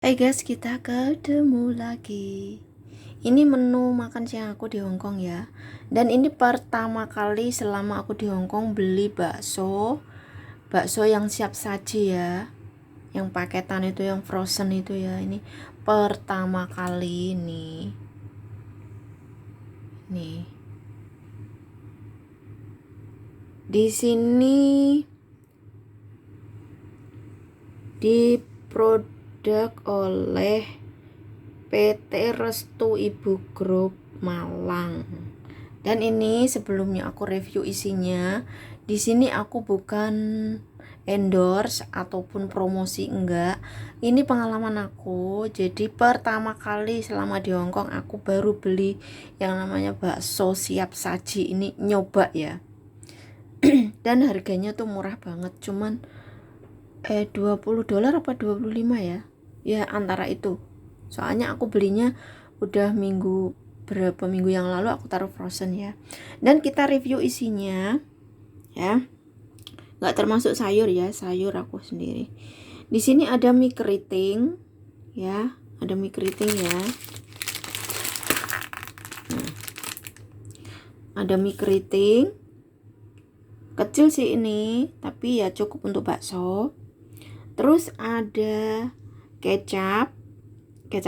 Hai guys, kita ketemu lagi. Ini menu makan siang aku di Hongkong ya. Dan ini pertama kali selama aku di Hongkong beli bakso. Bakso yang siap saji ya. Yang paketan itu, yang frozen itu ya. Ini pertama kali nih. Nih. Di sini diproduk oleh PT Restu Ibu Group Malang. Dan ini sebelumnya aku review isinya. Di sini aku bukan endorse ataupun promosi, enggak. Ini pengalaman aku. Jadi pertama kali selama di Hongkong aku baru beli yang namanya bakso siap saji. Ini nyoba ya. Dan harganya tuh murah banget, cuman $20 apa 25 ya. Ya antara itu. Soalnya aku belinya udah berapa minggu yang lalu aku taruh frozen ya. Dan kita review isinya ya. Nggak termasuk sayur ya, sayur aku sendiri. Di sini ada mie keriting ya, ada mie keriting ya. Nah, ada mie keriting. Kecil sih ini, tapi ya cukup untuk bakso. Terus ada kecap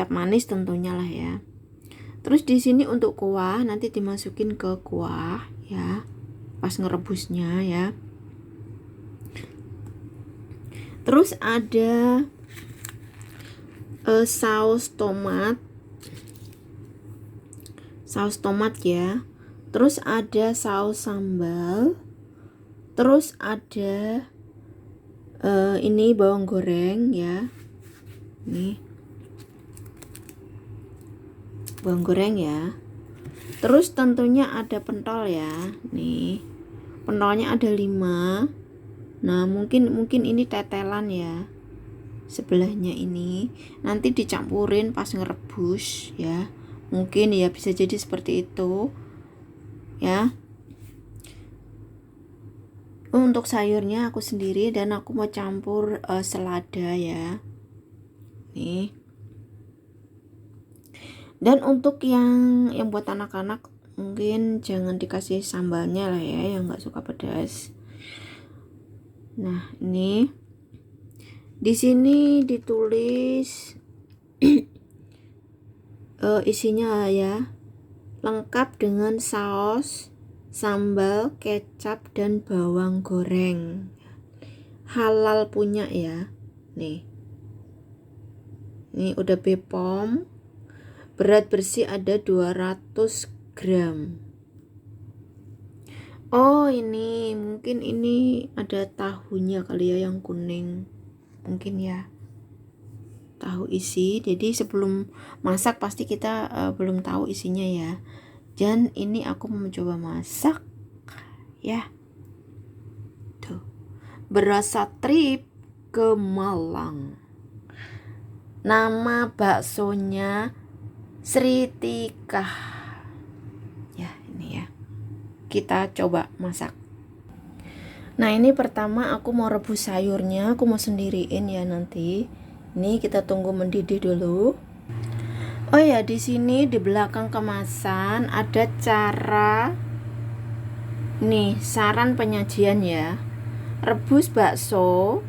manis tentunya lah ya. Terus di sini untuk kuah nanti dimasukin ke kuah ya, pas ngerebusnya ya. Terus ada saus tomat ya. Terus ada saus sambal. Terus ada ini bawang goreng ya. Nih bawang goreng ya. Terus tentunya ada pentol ya. Nih pentolnya ada 5. Nah mungkin ini tetelan ya, sebelahnya ini nanti dicampurin pas ngerebus ya, mungkin ya bisa jadi seperti itu ya. Untuk sayurnya aku sendiri dan aku mau campur selada ya. Nih. Dan untuk yang buat anak-anak mungkin jangan dikasih sambalnya lah ya, yang nggak suka pedas. Nah, ini di sini ditulis isinya ya, lengkap dengan saus, sambal, kecap, dan bawang goreng. Halal punya ya. Nih udah BPOM. Berat bersih ada 200 gram. Oh ini mungkin ini ada tahunya kali ya, yang kuning mungkin ya, tahu isi. Jadi sebelum masak pasti kita belum tahu isinya ya. Dan ini aku mau mencoba masak ya. Tuh, berasa trip ke Malang. Nama baksonya Sri Tika ya. Ini ya, kita coba masak. Nah ini pertama aku mau rebus sayurnya, aku mau sendiriin ya nanti. Ini kita tunggu mendidih dulu. Oh ya, di sini di belakang kemasan ada cara nih, saran penyajian ya. Rebus bakso,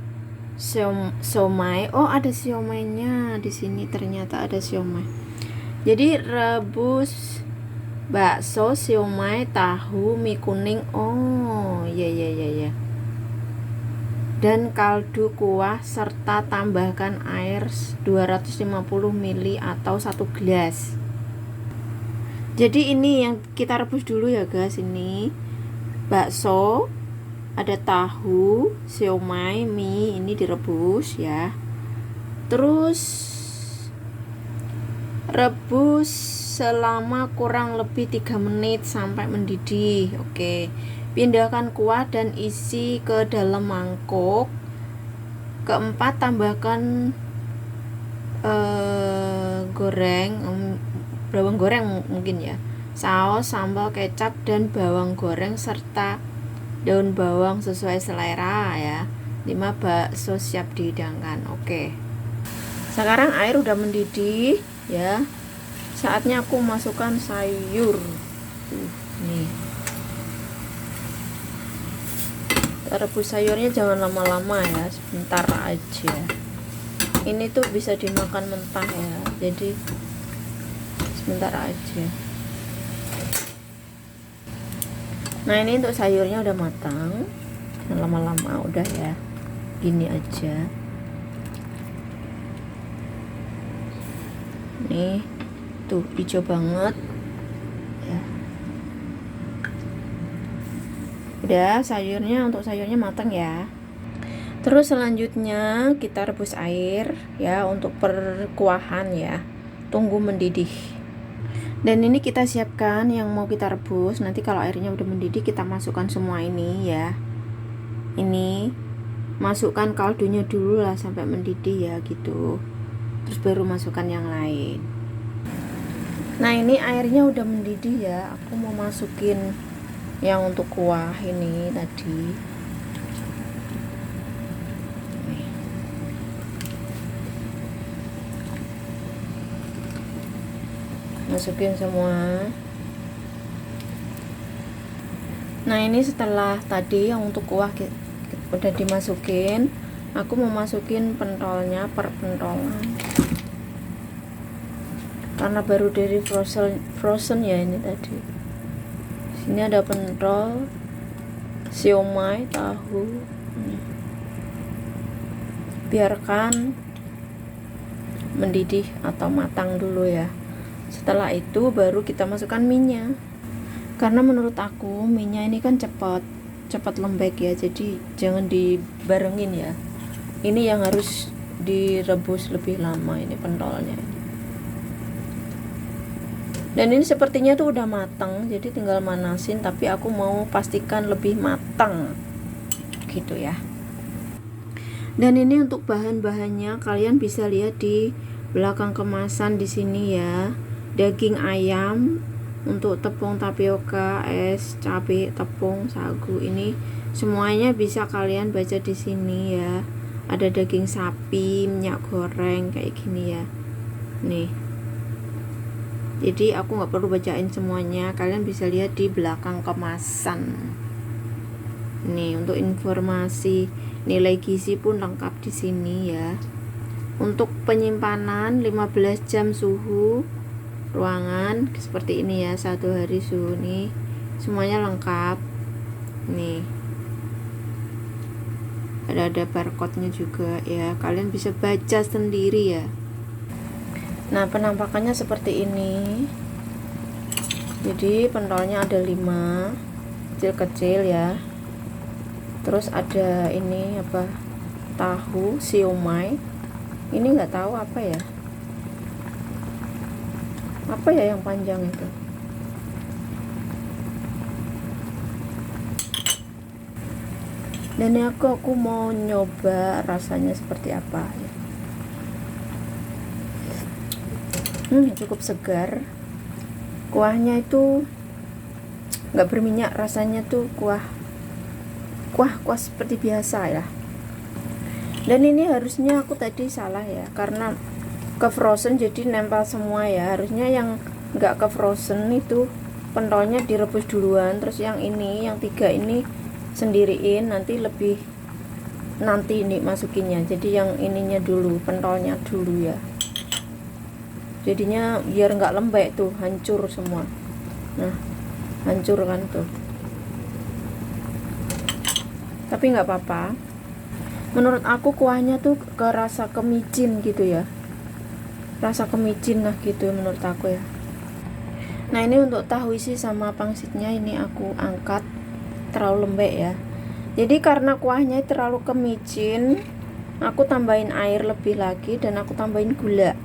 siomay. Oh ada siomaynya di sini, ternyata ada siomay. Jadi rebus bakso, siomay, tahu, mie kuning. Oh ya. Dan kaldu kuah serta tambahkan air 250 ml atau 1 gelas. Jadi ini yang kita rebus dulu ya guys. Ini bakso, ada tahu, siomay, mie, ini direbus ya. Terus rebus selama kurang lebih 3 menit sampai mendidih. Oke. Pindahkan kuah dan isi ke dalam mangkok. Keempat, tambahkan bawang goreng mungkin ya, saus, sambal, kecap, dan bawang goreng serta daun bawang sesuai selera ya. 5 bakso siap dihidangkan. Oke. Sekarang air udah mendidih ya. Saatnya aku masukkan sayur. Nih. Rebus sayurnya jangan lama-lama ya, sebentar aja. Ini tuh bisa dimakan mentah ya, jadi sebentar aja. Nah, ini untuk sayurnya udah matang. Jangan lama-lama, udah ya. Gini aja. Nih, tuh hijau banget. Ya. Udah, untuk sayurnya matang ya. Terus selanjutnya kita rebus air ya untuk perkuahan ya. Tunggu mendidih. Dan ini kita siapkan yang mau kita rebus. Nanti kalau airnya udah mendidih kita masukkan semua ini ya. Ini masukkan kaldunya dulu lah sampai mendidih ya gitu. Terus baru masukkan yang lain. Nah, ini airnya udah mendidih ya. Aku mau masukin yang untuk kuah ini tadi. Masukin semua. Nah, ini setelah tadi yang untuk kuah udah dimasukin, aku mau masukin pentolnya per pentolan. Karena baru dari frozen ya ini tadi. Sini ada pentol, siomay, tahu. Biarkan mendidih atau matang dulu ya. Setelah itu baru kita masukkan minyak. Karena menurut aku minyak ini kan cepat lembek ya, jadi jangan dibarengin ya. Ini yang harus direbus lebih lama, ini pentolnya. Dan ini sepertinya tuh udah matang, jadi tinggal manasin, tapi aku mau pastikan lebih matang gitu ya. Dan ini untuk bahan-bahannya kalian bisa lihat di belakang kemasan di sini ya. Daging ayam, untuk tepung tapioka, es, cabai, tepung, sagu, ini semuanya bisa kalian baca di sini ya. Ada daging sapi, minyak goreng kayak gini ya. Nih. Jadi aku nggak perlu bacain semuanya, kalian bisa lihat di belakang kemasan. Nih, untuk informasi nilai gizi pun lengkap di sini ya. Untuk penyimpanan 15 jam suhu ruangan seperti ini ya, 1 hari suhu nih, semuanya lengkap. Nih ada barcode-nya juga ya, kalian bisa baca sendiri ya. Nah, penampakannya seperti ini. Jadi pentolnya ada 5 kecil-kecil ya. Terus ada ini apa, tahu siomay. Ini nggak tahu apa ya yang panjang itu. Dan aku mau nyoba rasanya seperti apa ya. Cukup segar. Kuahnya itu nggak berminyak, rasanya tuh kuah seperti biasa ya. Dan ini harusnya aku tadi salah ya, karena ke frozen jadi nempel semua ya. Harusnya yang nggak ke frozen itu pentolnya direbus duluan, terus yang ini, yang 3 ini sendiriin, nanti ini masukinnya. Jadi yang ininya dulu, pentolnya dulu ya. Jadinya biar nggak lembek tuh, hancur semua. Nah, hancur kan tuh. Tapi nggak apa-apa. Menurut aku kuahnya tuh kerasa kemicin gitu ya. Rasa kemicin lah gitu menurut aku ya. Nah, ini untuk tahu isi sama pangsitnya ini aku angkat, terlalu lembek ya. Jadi karena kuahnya terlalu kemicin, aku tambahin air lebih lagi dan aku tambahin gula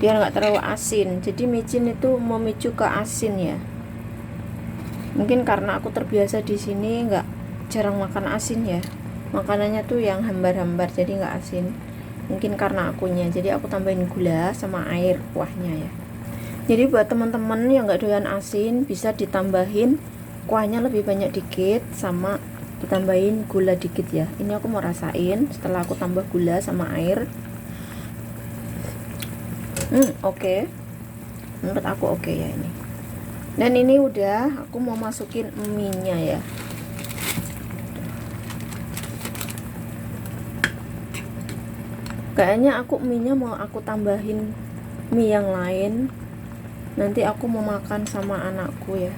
biar nggak terlalu asin. Jadi micin itu memicu ke asin ya. Mungkin karena aku terbiasa di sini nggak jarang makan asin ya, makanannya tuh yang hambar-hambar, jadi nggak asin. Mungkin karena akunya, jadi aku tambahin gula sama air kuahnya ya. Jadi buat teman-teman yang nggak doyan asin, bisa ditambahin kuahnya lebih banyak dikit, sama ditambahin gula dikit ya. Ini aku mau rasain setelah aku tambah gula sama air. Oke. Menurut aku oke ya ini. Dan ini udah, aku mau masukin mie-nya ya. Kayaknya aku mie-nya mau aku tambahin mie yang lain. Nanti aku mau makan sama anakku ya.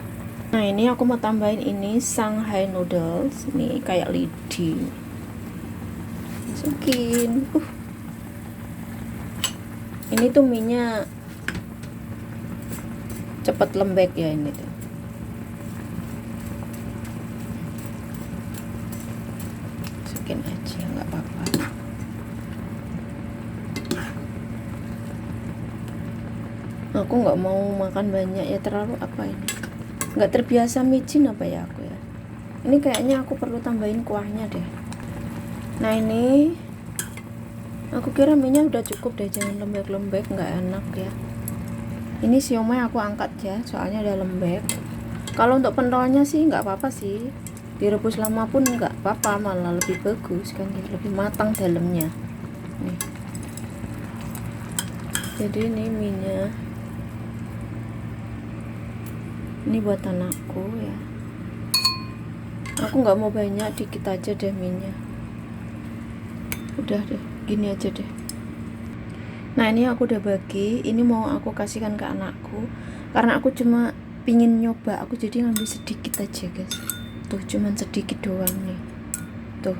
Nah, ini aku mau tambahin ini Shanghai noodles. Ini kayak lidi. Masukin. Ini tuh mie-nya cepet lembek ya ini tuh. Masukin aja, nggak apa-apa. Aku nggak mau makan banyak ya, terlalu apa ini, nggak terbiasa micin apa ya aku ya. Ini kayaknya aku perlu tambahin kuahnya deh. Nah, ini aku kira minyak udah cukup deh, jangan lembek-lembek, nggak enak ya. Ini siomay aku angkat ya, soalnya udah lembek. Kalau untuk pentolnya sih nggak apa-apa sih, direbus lama pun nggak apa-apa, malah lebih bagus kan, lebih matang dalamnya nih. Jadi ini minyak, ini buat anakku ya. Aku nggak mau banyak, dikit aja deh minyak. Udah deh, gini aja deh. Nah, ini aku udah bagi. Ini mau aku kasihkan ke anakku, karena aku cuma pingin nyoba. Aku jadi ngambil sedikit aja guys. Tuh, cuman sedikit doang nih. Tuh,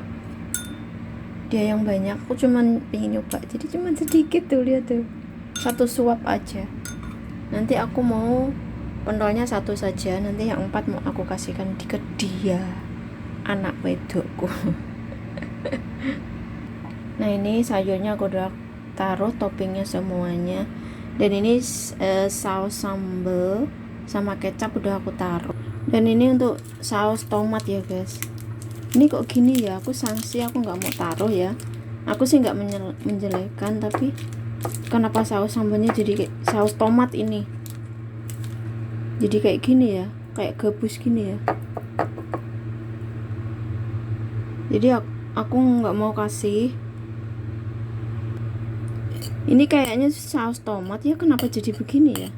dia yang banyak, aku cuman pingin nyoba. Jadi cuman sedikit tuh, lihat tuh. Satu suap aja. Nanti aku mau pentolnya satu saja, nanti yang 4 mau aku kasihkan ke dia, anak wedokku. Nah, ini sayurnya aku udah taruh toppingnya semuanya, dan ini saus sambal sama kecap udah aku taruh. Dan ini untuk saus tomat ya guys. Ini kok gini ya, aku sanksi, aku nggak mau taruh ya. Aku sih nggak menjelekkan, tapi kenapa saus sambalnya jadi kayak saus tomat ini, jadi kayak gini ya, kayak gabus gini ya. Jadi aku nggak mau kasih. Ini kayaknya saus tomat ya, kenapa jadi begini ya,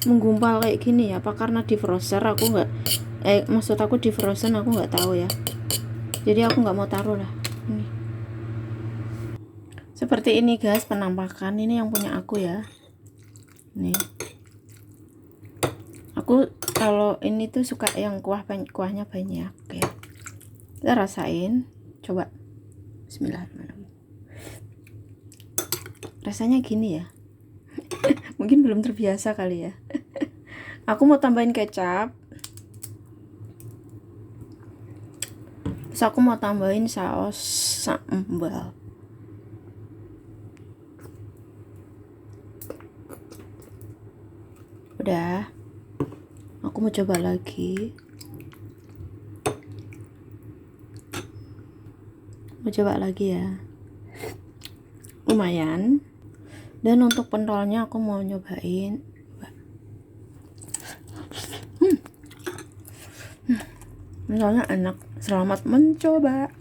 menggumpal kayak gini ya. Apa karena di frozen aku nggak maksud aku di frozen, aku nggak tahu ya. Jadi aku nggak mau taruh lah. Ini seperti ini guys penampakan. Ini yang punya aku ya. Nih, aku kalau ini tuh suka yang kuahnya banyak ya. Kita rasain, coba. Bismillahirrahmanirrahim. Rasanya gini ya. Mungkin belum terbiasa kali ya. Aku mau tambahin kecap. Terus aku mau tambahin saus sambal. Udah. Aku mau coba lagi. Mau coba lagi ya. Lumayan. Dan untuk pentolnya aku mau nyobain. Pentolnya enak. Selamat mencoba.